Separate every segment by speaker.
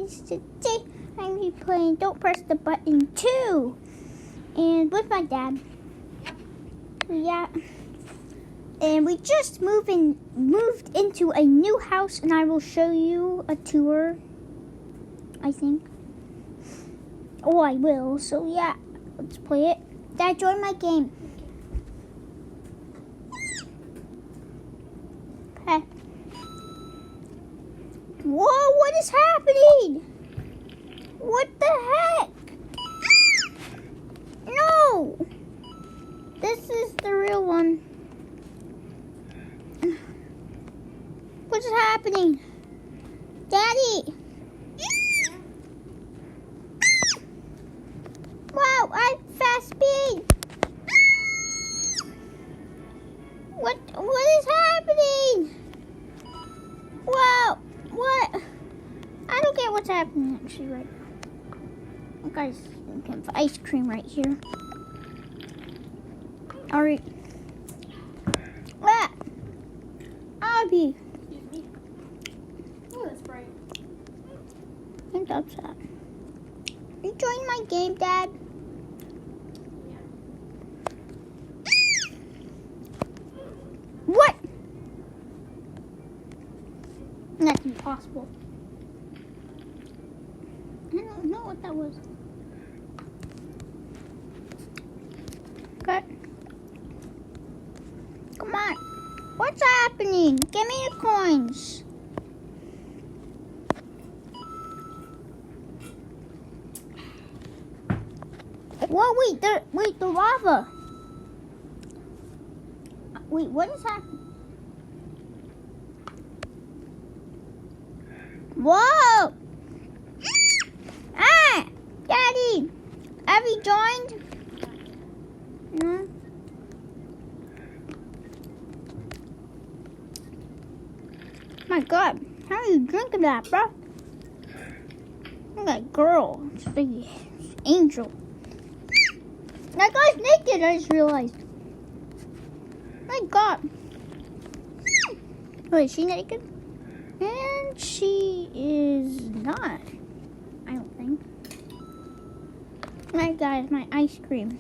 Speaker 1: guys, today I'm be playing Don't Press the Button 2 and with my dad. Yeah. And we just moved into a new house, and I will show you a tour, I think. Oh, I will. So yeah, let's play it. Dad, join my game. Okay. Whoa, what is happening? What the heck? No! This is the real one. What's happening? Daddy! Wow, I'm fast speed! What is happening? Wow, what? I don't get what's happening actually right now. You guys can have ice cream right here. Alright. Ah! Abby!
Speaker 2: Excuse me. Oh, that's bright.
Speaker 1: I think that's that. You join my game, Dad? What? That's impossible. I don't know what that was. Okay. Come on. What's happening? Give me the coins. Whoa, wait, the lava. Wait, what is happening? Whoa! Ah! Daddy! Have you joined? No? My God, how are you drinking that, bro? Look at that girl. It's like an angel. That guy's naked, I just realized. My God. Wait, is she naked? And she is not. I don't think. My God, my ice cream.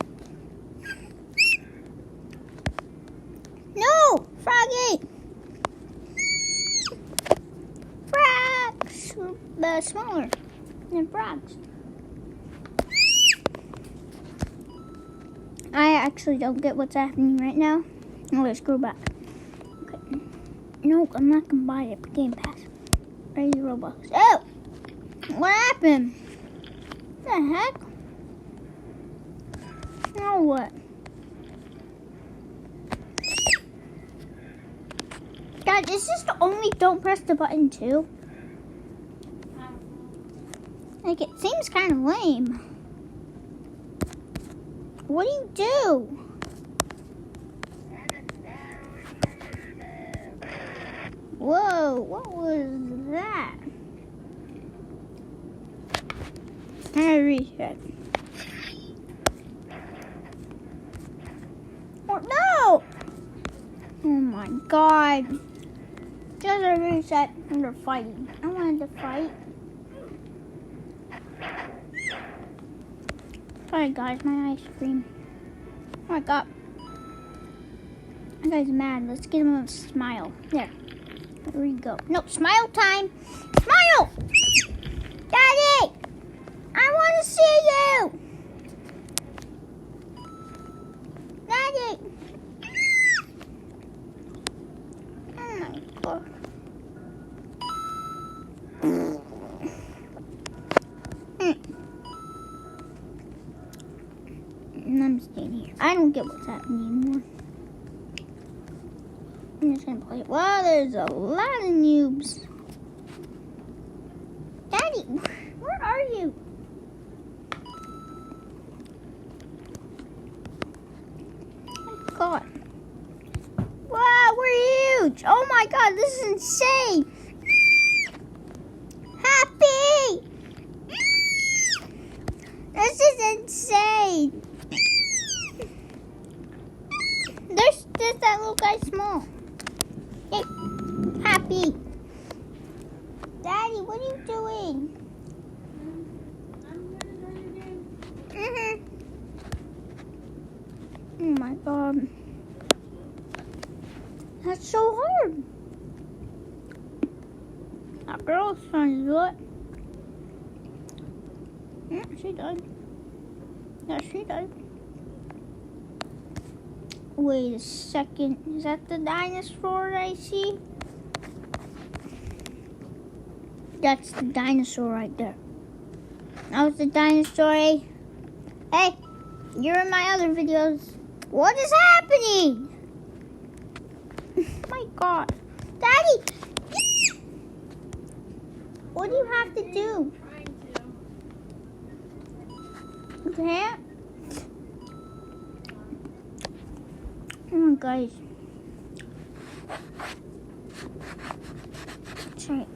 Speaker 1: No! Froggy! Frogs! Smaller than frogs. I actually don't get what's happening right now. Let's go back. Okay. No, I'm not gonna buy it. Game Pass. Ready Robux. Oh! What happened? What the heck? Now what? God, is this the only Don't Press the Button 2? Like, it seems kind of lame. What do you do? Whoa, what was that? I gotta reset. Oh, no! Oh my God. Just a reset and they're fighting. I wanted to fight. Sorry guys, my ice cream. Oh my God. That guy's mad. Let's get him a smile. There. There we go. No, smile time. Smile! Daddy! I want to see you! Daddy! Oh my God. I'm staying here. I don't get what's happening anymore. I'm just gonna play it. Wow, there's a lot of noobs. Daddy, where are you? Oh my God. Wow, we're huge. Oh my God, this is insane. Happy. This is insane. There's just that little guy small. Hey, Happy. Daddy, what are you doing? my god. That's so hard. That girl's trying to do it. Yeah, she died. Yeah, she died. Wait a second. Is that the dinosaur I see? That's the dinosaur right there. That was the dinosaur. Hey, you're in my other videos. What is happening? Oh my god. Daddy! What do you have to do? Okay. Oh my gosh. Try.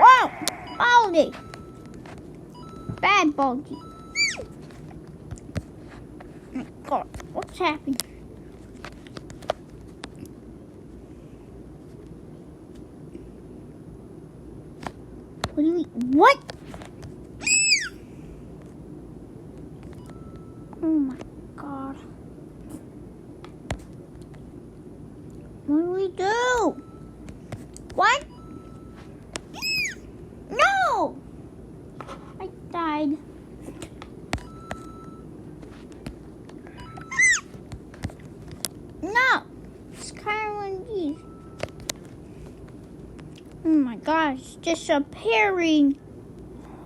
Speaker 1: Whoa! Baldy! Bad Baldy. Oh my god, what's happening? What do you mean? What? Oh my god. What do we do? What? No! I died. No! It's kind of one of these. Oh my gosh, disappearing.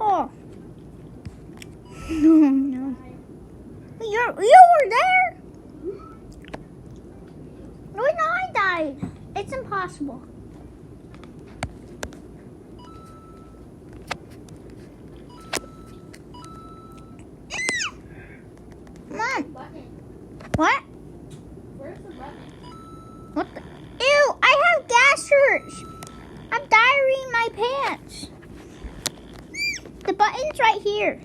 Speaker 1: Oh. No, no. You were there? No, I died. It's impossible. Come on. What?
Speaker 2: Where's the button?
Speaker 1: What the? Ew, I have gassers. I'm diarrhea in my pants. The button's right here.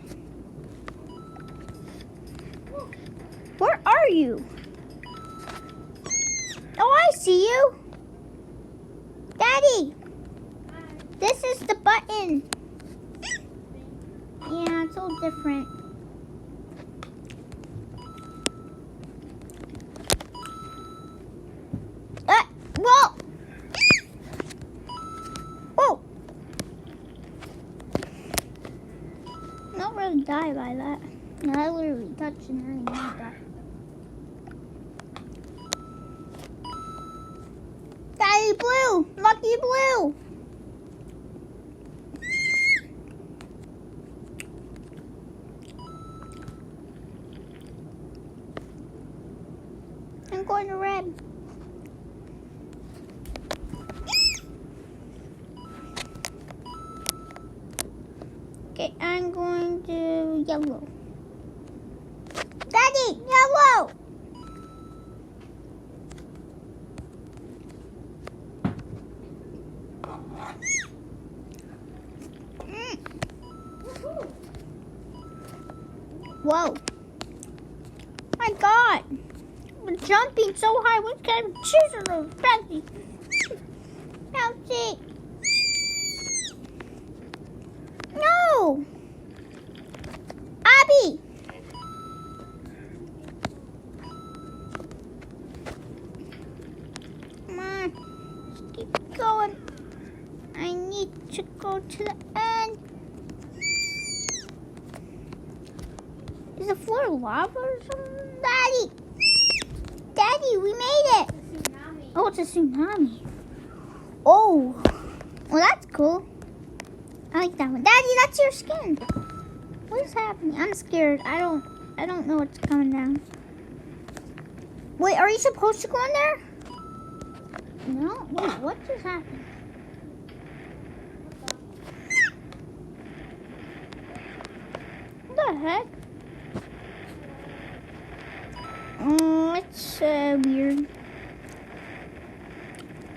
Speaker 1: Where are you? Oh, I see you. Daddy, this is the button. Yeah, it's all different. Whoa! Whoa! Not really die by that. No, I literally touched and I didn't die. Daddy Blue! Lucky Blue! I'm going to red. Okay, I'm going to yellow. Daddy, yellow! Whoa. My god. We're jumping so high. What kind of shoes are those? Fancy. Bouncy. No. Abby. Come on. Let's keep going. I need to go to the end. Is the floor lava or something? Daddy! Daddy, we made it!
Speaker 2: Tsunami.
Speaker 1: Oh, it's a tsunami. Oh. Well, that's cool. I like that one. Daddy, that's your skin. What is happening? I'm scared. I don't know what's coming down. Wait, are you supposed to go in there? No? Wait, what just happened? What the heck? Oh, it's weird.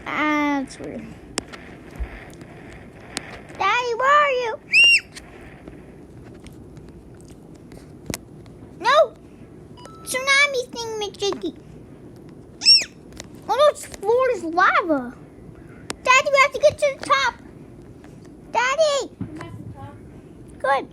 Speaker 1: Ah, it's weird. Daddy, where are you? No! Tsunami thingamajiggy. Oh no, its floor is lava. Daddy, we have to get to the top. Daddy!
Speaker 2: I'm at the top.
Speaker 1: Good.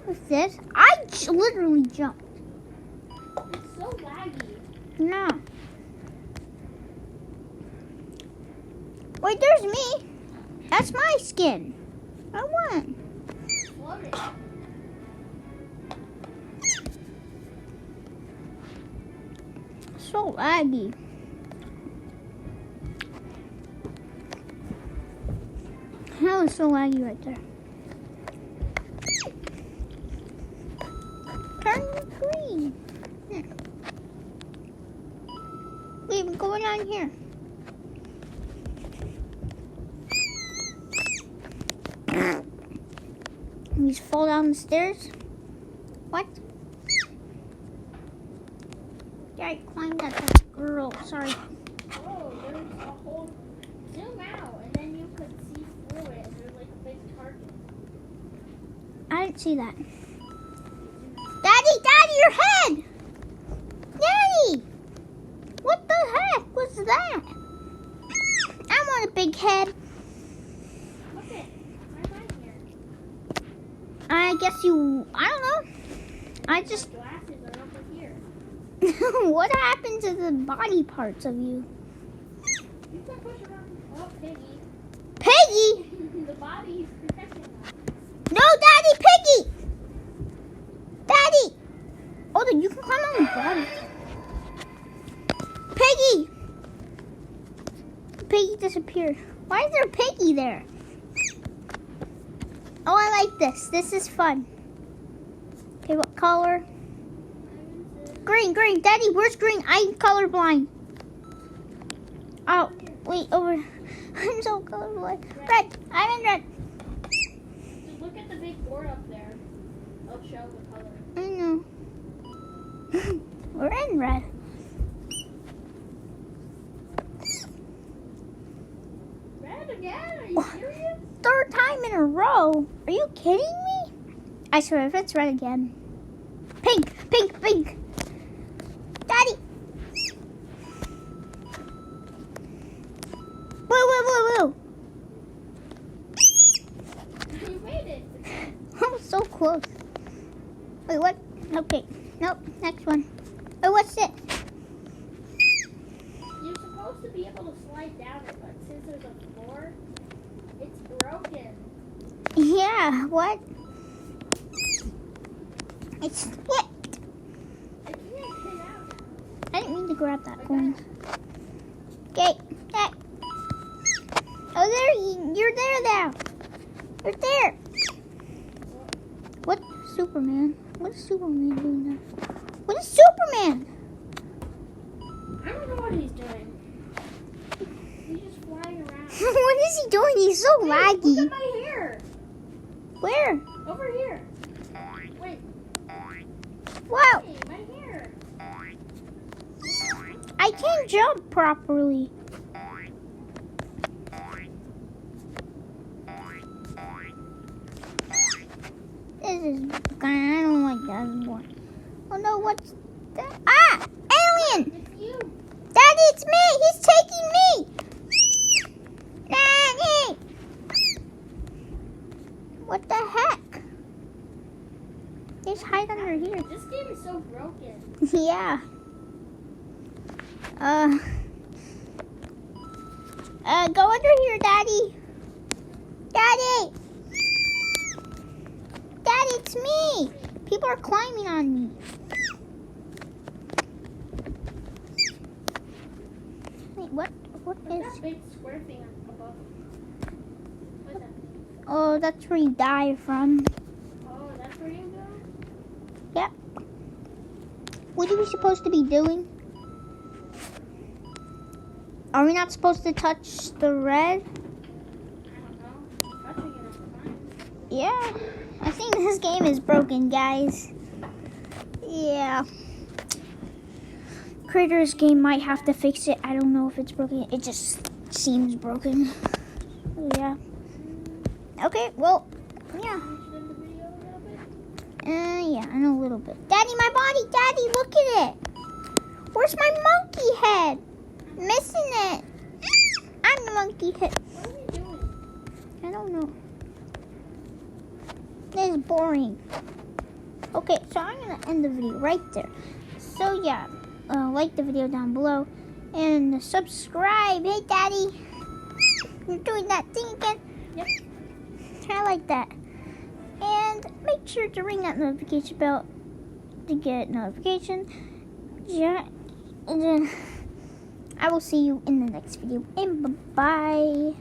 Speaker 1: What's this? I literally jumped.
Speaker 2: It's so laggy.
Speaker 1: No. Wait, there's me. That's my skin. I won.
Speaker 2: Floating.
Speaker 1: So laggy. That was so laggy right there. Turn green. Here. Wait, go down here. You just fall down the stairs? What? Yeah, I climbed at that girl. Sorry.
Speaker 2: Oh, there's a whole zoom out, and then you could see through it. And there's like a big target.
Speaker 1: I didn't see that. Daddy, your head! Daddy! What the heck was that? I want a big head.
Speaker 2: Look it. Why am I here?
Speaker 1: I guess you, I don't know. I just,
Speaker 2: My glasses are over here.
Speaker 1: what happened to the body parts of you?
Speaker 2: You can push around. Oh, Piggy.
Speaker 1: Piggy!
Speaker 2: The body is protecting us.
Speaker 1: No, Daddy, Piggy! Daddy! Oh, then you can climb on the body. Piggy! Piggy disappeared. Why is there a Piggy there? Oh, I like this. This is fun. Okay, what color? Green. Daddy, where's green? I'm colorblind. Oh, wait, over. I'm so colorblind. Red. I'm in red.
Speaker 2: Just look at the big board up there. It'll show the color.
Speaker 1: I know. We're in red.
Speaker 2: Red again? Are you serious?
Speaker 1: Third time in a row. Are you kidding me? I swear, if it's red again. Pink. Daddy. Woo.
Speaker 2: You made it.
Speaker 1: I was so close. Wait, what? Okay. Nope. Next one. Oh, what's this?
Speaker 2: You're supposed to be able to slide down it, but since there's a floor, it's broken.
Speaker 1: Yeah, what? It's split.
Speaker 2: I can't get out.
Speaker 1: I didn't mean to grab that coin. Okay. Oh, there. You're there now. You're there. What? Superman? What is Superman doing there? What is Superman?
Speaker 2: I don't know what he's doing. He's just flying around.
Speaker 1: What is he doing? He's so
Speaker 2: Hey,
Speaker 1: laggy.
Speaker 2: look at my hair.
Speaker 1: Where?
Speaker 2: Over here. Wait.
Speaker 1: Wow.
Speaker 2: Hey, my hair.
Speaker 1: I can't jump properly. This is I don't like that anymore. Oh no, what's that? Ah! Alien!
Speaker 2: It's you.
Speaker 1: Daddy, it's me! He's taking me! Daddy! What the heck? Just hide under here.
Speaker 2: This game is so broken.
Speaker 1: Yeah. Go under here, Daddy. Daddy! Daddy, it's me! People are climbing on me. Wait, what
Speaker 2: What's
Speaker 1: is...
Speaker 2: that big square thing above? What's that?
Speaker 1: Oh, that's where you die from.
Speaker 2: Oh, that's where you go?
Speaker 1: Yep. What are we supposed to be doing? Are we not supposed to touch the red?
Speaker 2: I don't know. Touching it is fine.
Speaker 1: Yeah. I think this game is broken, guys. Yeah. Creator's game might have to fix it. I don't know if it's broken. It just seems broken. Yeah. Okay, well, yeah.
Speaker 2: Can you extend the video a little bit?
Speaker 1: Yeah, in a little bit. Daddy, my body! Daddy, look at it! Where's my monkey head? Missing it. I'm the monkey head.
Speaker 2: What are you doing?
Speaker 1: I don't know. This is boring. Okay, so I'm gonna end the video right there. So yeah, like the video down below and subscribe. Hey, Daddy, you're doing that thing again.
Speaker 2: Yep.
Speaker 1: I like that. And make sure to ring that notification bell to get notification. Yeah, and then I will see you in the next video. And bye-bye.